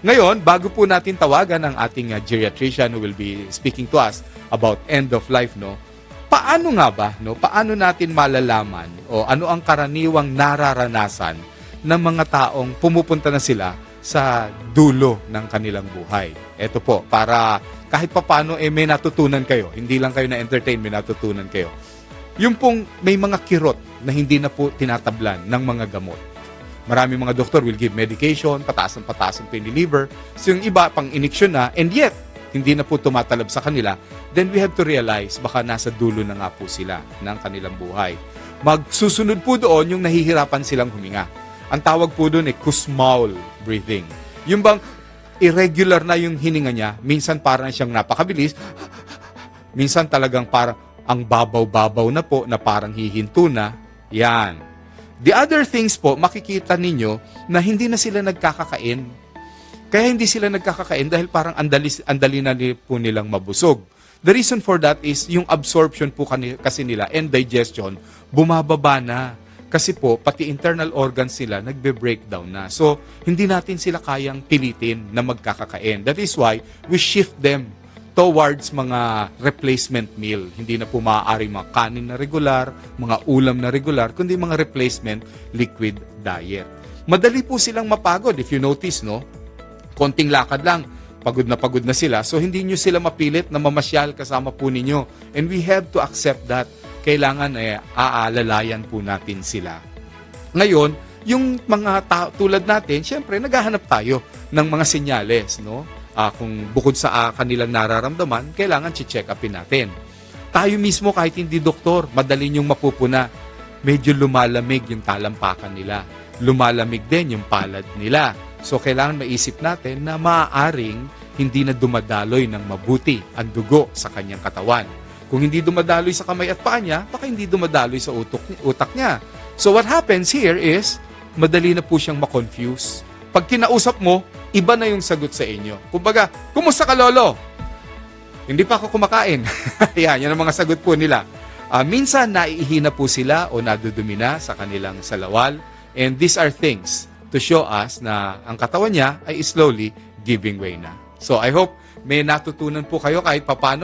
Ngayon, bago po natin tawagan ang ating geriatrician who will be speaking to us about end of life, no? Paano nga ba, no? Paano natin malalaman o ano ang karaniwang nararanasan ng mga taong pumupunta na sila sa dulo ng kanilang buhay? Ito po, para kahit papaano may natutunan kayo. Hindi lang kayo na-entertain, may natutunan kayo. Yung pong may mga kirot na hindi na po tinatablan ng mga gamot. Marami mga doktor will give medication, pataas ang pain reliever. So yung iba, pang iniksyon na, and yet, hindi na po tumatalab sa kanila, then we have to realize, baka nasa dulo na nga po sila ng kanilang buhay. Magsusunod po doon yung nahihirapan silang huminga. Ang tawag po doon ay Kussmaul breathing. Yung bang irregular na yung hininga niya, minsan parang siyang napakabilis, minsan talagang parang ang babaw-babaw na po, na parang hihinto na, yan. The other things po, makikita ninyo na hindi na sila nagkakakain. Kaya hindi sila nagkakakain dahil parang andali na po nilang mabusog. The reason for that is yung absorption po kasi nila and digestion bumababa na. Kasi po, pati internal organs sila nagbe-breakdown na. So, hindi natin sila kayang pilitin na magkakakain. That is why we shift them towards mga replacement meal. Hindi na po maaari mga kanin na regular, mga ulam na regular, kundi mga replacement liquid diet. Madali po silang mapagod. If you notice, no? Konting lakad lang, pagod na sila. So, hindi nyo sila mapilit na mamasyal kasama po ninyo. And we have to accept that. Kailangan aalalayan po natin sila. Ngayon, yung mga tulad natin, syempre, naghahanap tayo ng mga senyales, no? Kung bukod sa kanilang nararamdaman, kailangan check upin natin. Tayo mismo, kahit hindi doktor, madali niyong mapupuna. Medyo lumalamig yung talampakan nila. Lumalamig din yung palad nila. So, kailangan maisip natin na maaaring hindi na dumadaloy ng mabuti ang dugo sa kanyang katawan. Kung hindi dumadaloy sa kamay at paa niya, baka hindi dumadaloy sa utak niya. So, what happens here is, madali na po siyang makonfuse. Pag kinausap mo, iba na yung sagot sa inyo. Kumbaga, kumusta ka, lolo? Hindi pa ako kumakain. yan ang mga sagot po nila. Minsan, naiihina po sila o nadudumi na sa kanilang salawal. And these are things to show us na ang katawan niya ay slowly giving way na. So, I hope may natutunan po kayo kahit papano.